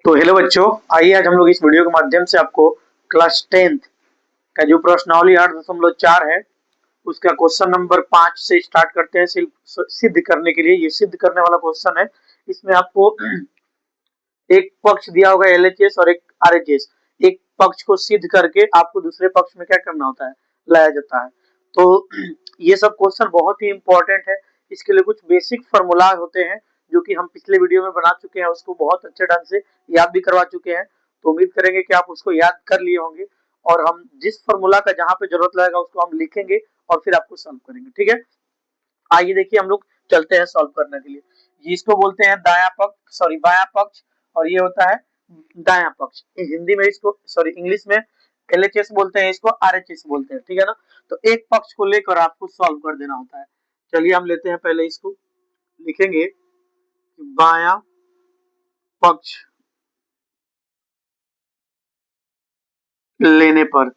तो हेलो बच्चों, आइए आज हम लोग इस वीडियो के माध्यम से आपको क्लास 10th का जो प्रश्नावली 8.4 है उसका क्वेश्चन नंबर 5 से स्टार्ट करते हैं। सिद्ध करने के लिए ये सिद्ध करने वाला क्वेश्चन है। इसमें आपको एक पक्ष दिया होगा LHS और एक RHS। एक पक्ष को सिद्ध करके आपको दूसरे पक्ष में क्या करना होता है, लाया जाता है। तो ये सब क्वेश्चन बहुत ही इंपॉर्टेंट है। इसके लिए कुछ बेसिक फॉर्मूला होते हैं जो कि हम पिछले वीडियो में बना चुके हैं, उसको बहुत अच्छे ढंग से याद भी करवा चुके हैं। तो उम्मीद करेंगे कि आप उसको याद कर लिए होंगे और हम जिस फॉर्मूला का जहां पे जरूरत लगेगा उसको हम लिखेंगे और फिर आपको सॉल्व करेंगे। ठीक है, आइए देखिए हम लोग चलते हैं सॉल्व करने के लिए। इसको बोलते हैं दायां पक्ष, सॉरी बायां पक्ष, और ये होता है दायां पक्ष। हिंदी में इसको, सॉरी इंग्लिश में LHS बोलते हैं, इसको RHS बोलते हैं। ठीक है ना। तो एक पक्ष को लेकर आपको सॉल्व कर देना होता है। चलिए हम लेते हैं, पहले इसको लिखेंगे बायां पक्ष लेने पर।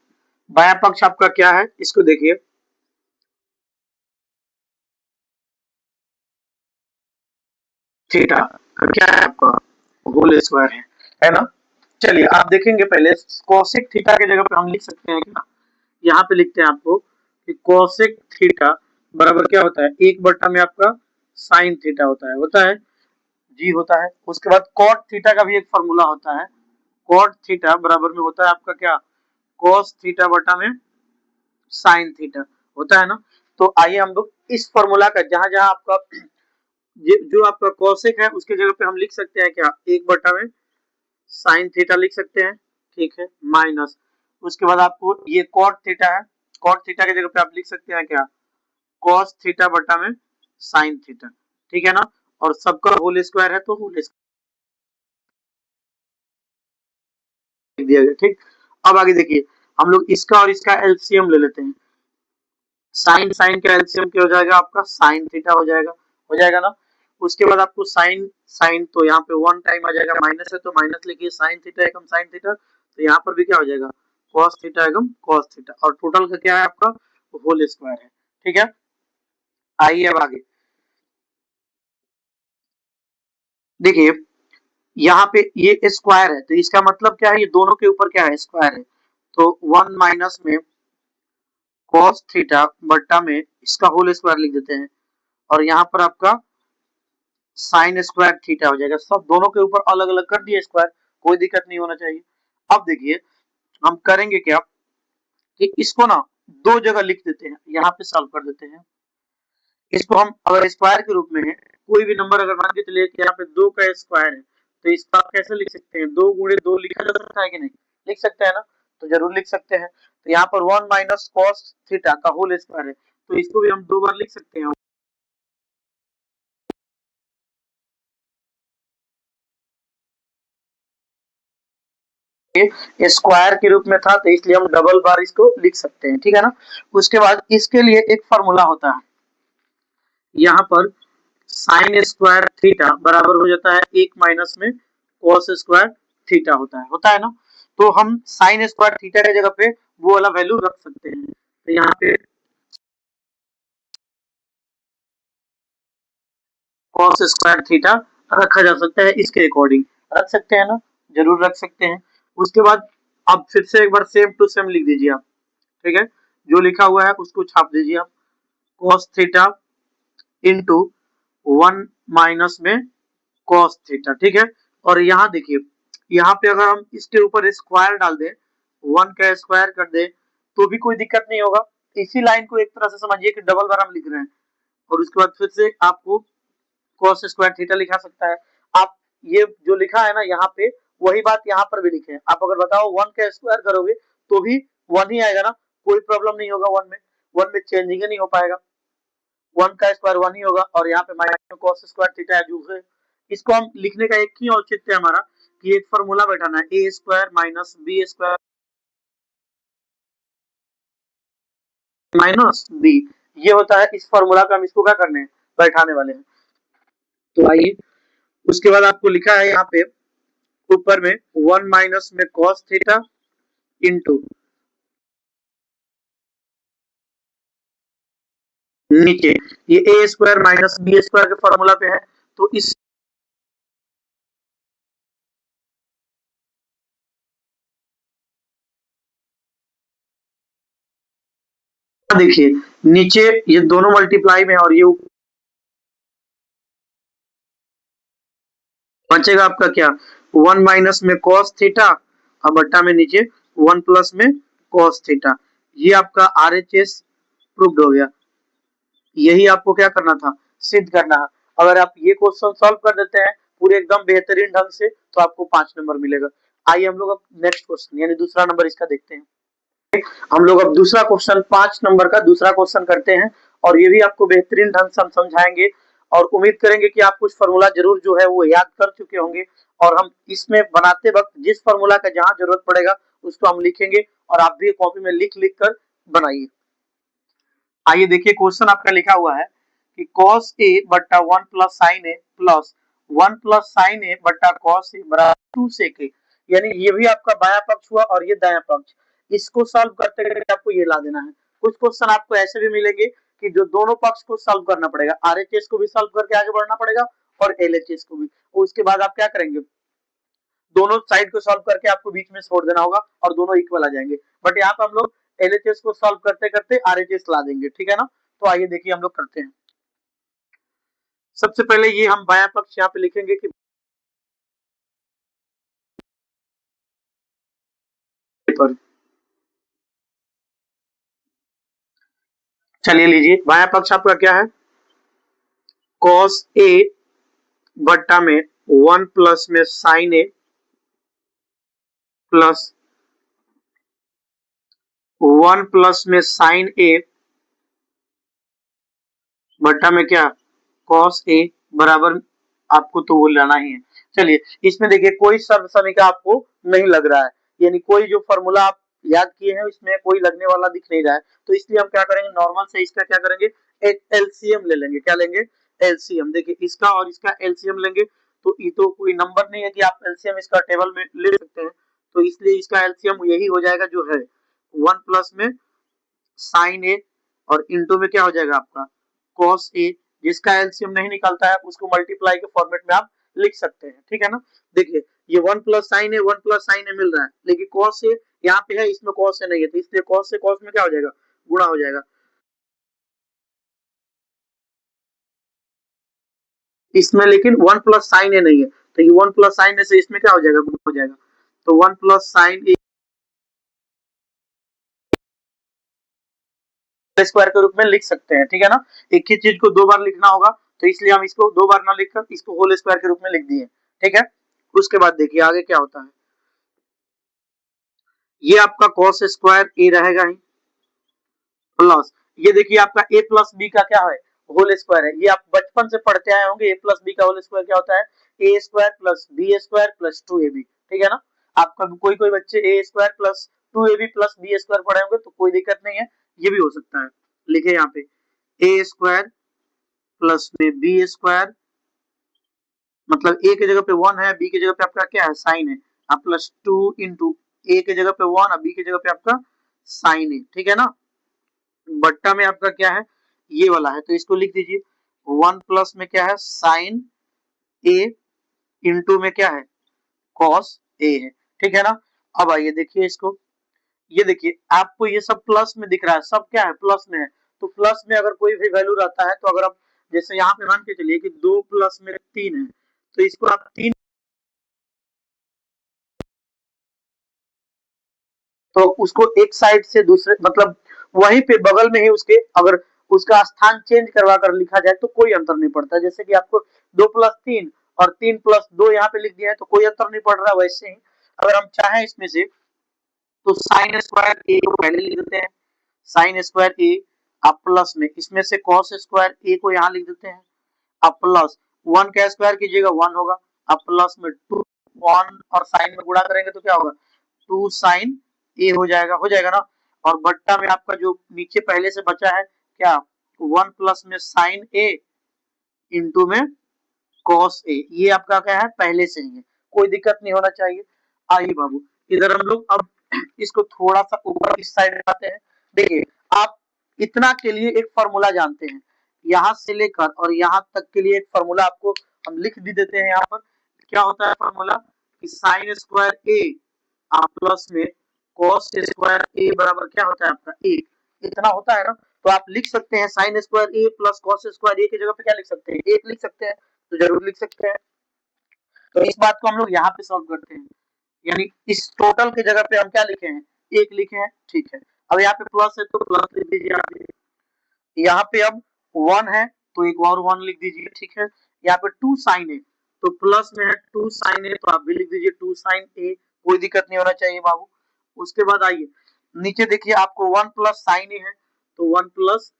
बायां पक्ष आपका क्या है, इसको देखिए, थीटा क्या है आपका, होल स्क्वायर है ना। चलिए आप देखेंगे पहले कोसेक थीटा की जगह पे हम लिख सकते हैं क्या, यहाँ पे लिखते हैं आपको कि कोसेक थीटा बराबर क्या होता है, 1 बटा में आपका साइन थीटा होता है जी होता है। उसके बाद कॉट थीटा का भी एक फॉर्मूला होता है। कॉट थीटा बराबर में होता है आपका क्या, कोस थीटा बटा में साइन थीटा होता है ना। तो आइए हम लोग इस फॉर्मूला का जहां जहां आपका जो आपका कोसेक है उसके जगह पे हम लिख सकते हैं क्या, 1 बटा में साइन थीटा लिख सकते हैं। ठीक है, माइनस उसके बाद आपको ये कॉट थीटा है, कॉट थीटा की जगह पे आप लिख सकते हैं क्या, कॉस थीटा बटा में साइन थीटा। ठीक है ना, और सबका होल स्क्वायर है तो होल स्क्वायर दिया गया। ठीक, अब आगे देखिए हम लोग इसका और इसका एलसीएम ले लेते हैं। साइन साइन का एलसीएम क्या हो जाएगा आपका, साइन थीटा हो जाएगा ना। उसके बाद आपको साइन साइन तो यहाँ पे 1 टाइम आ जाएगा, माइनस है तो माइनस लिखिए, साइन थीटा एकम साइन थीटा, तो यहाँ पर भी क्या हो जाएगा, कॉस थीटा एकम कॉस थीटा, और टोटल का क्या है आपका, होल स्क्वायर है। ठीक है, आइए अब आगे देखिए, यहाँ पे ये स्क्वायर है तो इसका मतलब क्या है, ये दोनों के ऊपर क्या है, स्क्वायर है। तो 1 माइनस में कॉस थीटा बट्टा में इसका होल स्क्वायर लिख देते हैं, और यहाँ पर आपका साइन स्क्वायर थीटा हो जाएगा। सब दोनों के ऊपर अलग अलग कर दिए स्क्वायर, कोई दिक्कत नहीं होना चाहिए। अब देखिए हम करेंगे क्या कि इसको ना दो जगह लिख देते हैं, यहाँ पे सॉल्व कर देते हैं। इसको हम अगर स्क्वायर के रूप में है, कोई भी नंबर अगर मान के चलिए कि यहाँ पे 2 का स्क्वायर है तो इसको आप कैसे लिख सकते हैं, 2 गुणे 2 लिखा जा सकता है कि नहीं, लिख सकते हैं ना, तो जरूर लिख सकते हैं। तो यहाँ पर 1 माइनस कॉस थीटा का होल स्क्वायर है तो इसको भी हम 2 बार लिख सकते हैं। स्क्वायर के रूप में था तो इसलिए हम डबल बार इसको लिख सकते हैं। ठीक है ना। उसके बाद इसके लिए एक फॉर्मूला होता है, यहाँ पर साइन स्क्वायर थीटा बराबर हो जाता है 1 माइनस में कॉस स्क्वायर थीटा होता है ना। तो हम साइन स्क्वायर थीटा की जगह पे वो वाला वैल्यू रख सकते हैं। तो यहाँ पे कॉस स्क्वायर थीटा रखा जा सकता है, इसके अकॉर्डिंग रख सकते हैं ना, जरूर रख सकते हैं। उसके बाद अब फिर से एक बार सेम टू सेम लिख दीजिए आप। ठीक है, जो लिखा हुआ है उसको छाप दीजिए आप, कॉस थीटा इंटू 1 माइनस में कॉस थीटा। ठीक है, और यहाँ देखिए, यहाँ पे अगर हम इसके ऊपर स्क्वायर डाल दें, 1 का स्क्वायर कर दे तो भी कोई दिक्कत नहीं होगा। इसी लाइन को एक तरह से समझिए कि डबल बार हम लिख रहे हैं, और उसके बाद फिर से आपको कॉस स्क्वायर थीटा लिखा सकता है। आप ये जो लिखा है ना यहाँ पे, वही बात यहाँ पर भी लिखे। आप अगर बताओ 1 का स्क्वायर करोगे तो भी 1 ही आएगा ना, कोई प्रॉब्लम नहीं होगा। 1 में चेंजिंग नहीं हो पाएगा, 1 का स्क्वायर 1 ही होगा, और यहाँ पे माइनस में cos स्क्वायर थीटा है जो है। इसको हम लिखने का एक ही औचित्य है हमारा कि एक फॉर्मूला बैठाना है, a square minus b square minus b, ये होता है इस फॉर्मूला का, हम इसको क्या करने हैं, बैठाने वाले हैं। तो आइए उसके बाद आपको लिखा है यहाँ पे ऊपर में 1 माइनस में cos थीटा इंटू नीचे ये ए स्क्वायर माइनस बी स्क्वायर के फॉर्मूला पे है, तो इस देखिए नीचे ये दोनों मल्टीप्लाई में और ये बचेगा आपका क्या 1 माइनस में cos थीटा और बट्टा में नीचे 1 प्लस में cos थीटा। ये आपका RHS प्रूव्ड हो गया। यही आपको क्या करना था, सिद्ध करना है। अगर आप ये क्वेश्चन सॉल्व कर देते हैं पूरे एकदम बेहतरीन ढंग से तो आपको 5 नंबर मिलेगा। आइए हम लोग अब नेक्स्ट क्वेश्चन यानी दूसरा नंबर इसका देखते हैं। हम लोग अब दूसरा क्वेश्चन 5 नंबर का दूसरा क्वेश्चन करते हैं और ये भी आपको बेहतरीन ढंग से हम समझाएंगे और उम्मीद करेंगे कि आप कुछ फॉर्मूला जरूर जो है वो याद कर चुके होंगे और हम इसमें बनाते वक्त जिस फॉर्मूला का जहां जरूरत पड़ेगा उसको हम लिखेंगे और आप भी कॉपी में लिख लिख कर बनाइए। आइए देखिए क्वेश्चन आपका लिखा हुआ है कि cos a बट्टा 1 प्लस साइन ए प्लस 1 प्लस साइन ए बट्टा cos a बराबर 2 sec a। यानी ये भी आपका बायां पक्ष हुआ और ये दायां पक्ष। इसको सॉल्व करते करते आपको ये ला देना है। कुछ क्वेश्चन आपको ऐसे भी मिलेंगे कि जो दोनों पक्ष को सॉल्व करना पड़ेगा, आरएचएस को भी सॉल्व करके आगे बढ़ना पड़ेगा और एलएचएस को भी। उसके बाद आप क्या करेंगे, दोनों साइड को सॉल्व करके आपको बीच में छोड़ देना होगा और दोनों इक्वल आ जाएंगे। बट यहाँ पे हम लोग एलएचएस को सॉल्व करते करते आरएचएस ला देंगे, ठीक है ना। तो आइए देखिए हम लोग करते हैं। सबसे पहले ये हम बायां पक्ष यहाँ पे लिखेंगे कि पर चलिए लीजिए बायां पक्ष आपका क्या है, cos a बट्टा में 1 प्लस में साइन ए प्लस 1 प्लस में साइन ए बट्टा में क्या cos a बराबर आपको तो वो लाना ही है। चलिए इसमें देखिए कोई सर्व समीकरण आपको नहीं लग रहा है, यानी कोई जो फॉर्मूला आप याद किए हैं इसमें कोई लगने वाला दिख नहीं रहा है। तो इसलिए हम क्या करेंगे, नॉर्मल से इसका क्या करेंगे, एक एलसीएम ले लेंगे। क्या लेंगे, एलसीएम। देखिए इसका और इसका एलसीएम लेंगे तो ये तो कोई नंबर नहीं है कि आप एलसीएम इसका टेबल में ले सकते हैं। तो इसलिए इसका एलसीएम यही हो जाएगा जो है 1 प्लस में साइन ए और इंटू में क्या हो जाएगा आपका cos ए। जिसका एलसीएम नहीं निकलता है उसको मल्टीप्लाई के फॉर्मेट में आप लिख सकते हैं, ठीक है ना। देखिए ये 1 प्लस साइन ए 1 प्लस साइन ए मिल रहा है, लेकिन cos ए यहाँ पे है, इसमें cos ए नहीं है, तो इसलिए cos से cos में क्या हो जाएगा, गुणा हो जाएगा। इसमें लेकिन 1 प्लस साइन ए नहीं है, तो ये 1 प्लस साइन ए से इसमें क्या हो जाएगा, गुणा हो जाएगा। तो 1 प्लस साइन ए स्क्वायर के रूप में लिख सकते हैं, ठीक है ना। एक ही चीज को दो बार लिखना होगा तो इसलिए हम इसको दो बार ना लिखकर इसको होल स्क्वायर के रूप में लिख दिए, ठीक है। उसके बाद देखिए आगे क्या होता है, ये आपका cos स्क्वायर ए रहेगा ही प्लस ये देखिए आपका a प्लस बी का क्या है, होल स्क्वायर है। ये आप बचपन से पढ़ते आए होंगे, a प्लस बी का होल स्क्वायर क्या होता है, a square plus b square plus 2ab, ठीक है ना। आपका कोई कोई बच्चे ए स्क्वायर प्लस 2ab प्लस बी स्क्वायर पढ़े होंगे तो कोई दिक्कत नहीं है, ये भी हो सकता है। लिखे यहाँ पे ए स्क्वायर प्लस में बी स्क्वायर, मतलब ए की जगह पे 1 है, बी की जगह पे आपका क्या है साइन है, आप प्लस 2 इंटू ए की जगह पे 1 और बी की जगह पे आपका साइन है, ठीक है ना। बट्टा में आपका क्या है, ये वाला है, तो इसको लिख दीजिए 1 प्लस में क्या है साइन ए इंटू में क्या है कॉस ए है, ठीक है ना। अब आइए देखिए इसको, ये देखिए आपको ये सब प्लस में दिख रहा है, सब क्या है प्लस में है। तो प्लस में अगर कोई भी वैल्यू रहता है तो अगर आप जैसे यहाँ पे मान के चलिए कि 2 प्लस में 3 है तो इसको आप 3, तो उसको एक साइड से दूसरे मतलब वहीं पे बगल में ही उसके अगर उसका स्थान चेंज करवा कर लिखा जाए तो कोई अंतर नहीं पड़ता। जैसे कि आपको 2 प्लस 3 और 3 प्लस 2 यहाँ पे लिख दिया है तो कोई अंतर नहीं पड़ रहा। वैसे ही अगर हम चाहें इसमें से तो साइन स्क्वायर ए को पहले लिख देते हैं, साइन स्क्वायर ए आप प्लस में इसमें से कॉस स्क्वायर ए को यहाँ लिख देते हैं, आप प्लस 1 का स्क्वायर कीजिएगा 1 होगा, आप प्लस में 2 1 और साइन में गुणा करेंगे तो क्या होगा 2 साइन ए हो जाएगा ना। और बट्टा में आपका जो नीचे पहले से बचा है क्या 1 प्लस में साइन ए इंटू में कॉस ए, ये आपका क्या है पहले से ही है, कोई दिक्कत नहीं होना चाहिए। आइए बाबू इधर हम लोग अब इसको थोड़ा सा ऊपर इस साइड आते हैं। देखिए आप इतना के लिए एक फॉर्मूला जानते हैं, यहाँ से लेकर और यहाँ तक के लिए एक फॉर्मूला आपको हम लिख भी देते हैं। यहाँ पर क्या होता है फॉर्मूला कि साइन स्क्वायर ए आप प्लस में कॉस स्क्वायर ए बराबर क्या होता है आपका 1। इतना होता है ना, तो आप लिख सकते हैं साइन स्क्वायर ए प्लस कॉस स्क्वायर ए की जगह पे क्या लिख सकते हैं, 1 लिख सकते हैं, तो जरूर लिख सकते हैं। तो इस बात को हम लोग यहाँ पे सॉल्व करते हैं, यानी इस टोटल की जगह पे हम क्या लिखे हैं, 1 लिखे हैं, ठीक है। अब यहाँ पे प्लस है तो प्लस लिख दीजिए आप, यहाँ पे अब 1 है तो एक और 1 लिख दीजिए, ठीक है। यहाँ पे 2 साइन है तो प्लस में है 2 साइन ए, तो आप भी लिख दीजिए 2 साइन ए, कोई दिक्कत नहीं होना चाहिए बाबू। उसके बाद आइए नीचे देखिए आपको 1 प्लस साइन ए है, तो 1 प्लस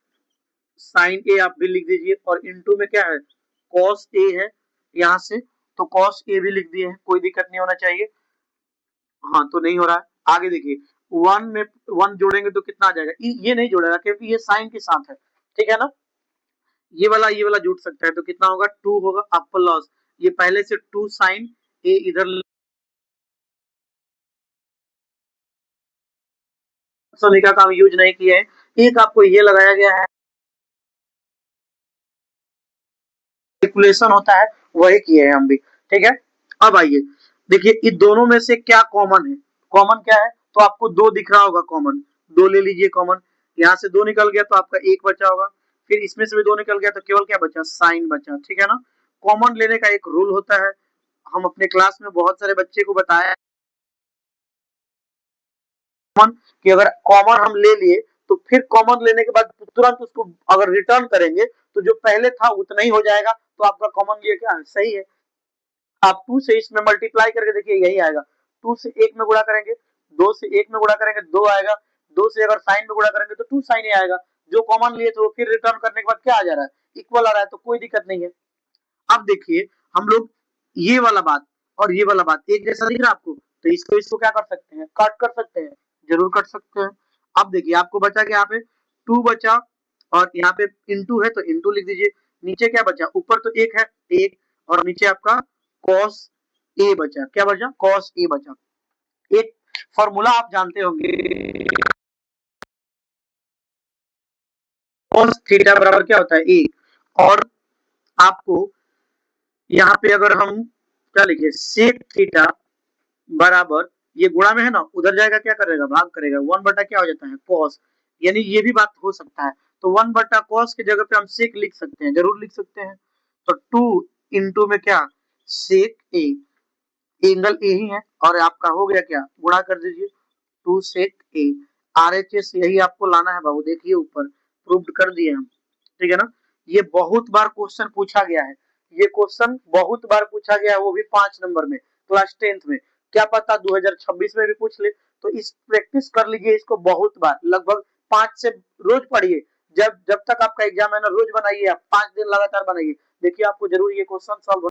साइन ए आप भी लिख दीजिए, और इनटू में क्या है, कॉस ए है यहाँ से, तो कॉस ए भी लिख दिए हैं, कोई दिक्कत नहीं होना चाहिए। हाँ तो नहीं हो रहा है। आगे देखिए 1 में 1 जोड़ेंगे तो कितना आ जाएगा, ये नहीं जोड़ेगा क्योंकि ये साइन के साथ है, ठीक है ना। ये वाला जुड़ सकता है, तो कितना होगा 2 होगा, अब प्लस ये पहले से 2 साइन ए इधर समीकरण का हम यूज नहीं किए हैं, एक आपको ये लगाया गया है कैलकुलेशन होता है वही किए हैं हम भी, ठीक है। अब आइए देखिए इन दोनों में से क्या कॉमन है, कॉमन क्या है, तो आपको 2 दिख रहा होगा कॉमन, 2 ले लीजिए कॉमन, यहाँ से 2 निकल गया तो आपका 1 बचा होगा, फिर इसमें से भी 2 निकल गया तो केवल क्या बचा, साइन बचा, ठीक है ना। कॉमन लेने का एक रूल होता है, हम अपने क्लास में बहुत सारे बच्चे को बताया कि अगर कॉमन हम ले लिए तो फिर कॉमन लेने के बाद तुरंत उसको अगर रिटर्न करेंगे तो जो पहले था उतना ही हो जाएगा, तो आपका कॉमन लिए क्या है, सही है। आप 2 से इसमें मल्टीप्लाई करके देखिए यही आएगा, 2 से 1 में गुणा करेंगे, 2 से 1 में गुणा करेंगे 2 आएगा, 2 से अगर साइन में गुणा करेंगे तो 2 साइन ही आएगा, जो कॉमन लिए तो फिर रिटर्न करने के बाद क्या आ जा रहा है, इक्वल आ रहा है, तो कोई दिक्कत नहीं है। अब देखिए हम लोग ये वाला बात और ये वाला बात एक जैसा दिख रहा है आपको, तो इसको इसको क्या कर सकते हैं, कट कर सकते हैं, जरूर कट सकते हैं। अब देखिए आपको बचा क्या, यहाँ पे 2 बचा और यहाँ पे इंटू है तो इंटू लिख दीजिए, नीचे क्या बचा, ऊपर तो 1 है 1, और नीचे आपका cos ए बचा, क्या बचा, cos ए बचा। एक फॉर्मूला आप जानते होंगे, cos थीटा बराबर क्या होता है, ए, और आपको यहाँ पे अगर हम क्या लिखे, sec थीटा बराबर, ये गुणा में है ना, उधर जाएगा क्या करेगा, भाग करेगा, 1 बटा क्या हो जाता है, cos, यानी ये भी बात हो सकता है, तो 1 बटा cos की जगह पे हम sec लिख सकते हैं, जरूर लिख सकते हैं। तो 2 इंटू में क्या, sec a, एंगल ए ही है, और आपका हो गया क्या, गुणा कर दीजिए 2 sec a, RHS यही आपको लाना है बाबू, देखिए ऊपर प्रूव्ड कर दिए हम, ठीक है ना। ये बहुत बार क्वेश्चन पूछा गया है, ये क्वेश्चन बहुत बार पूछा गया है, वो भी 5 नंबर में क्लास 10th में, क्या पता 2026 में भी पूछ ले, तो इस प्रैक्टिस कर लीजिए इसको बहुत बार, लगभग 5 से रोज पढ़िए, जब जब तक आपका एग्जाम है ना रोज बनाइए, आप 5 दिन लगातार बनाइए, देखिए आपको जरूर ये क्वेश्चन सॉल्व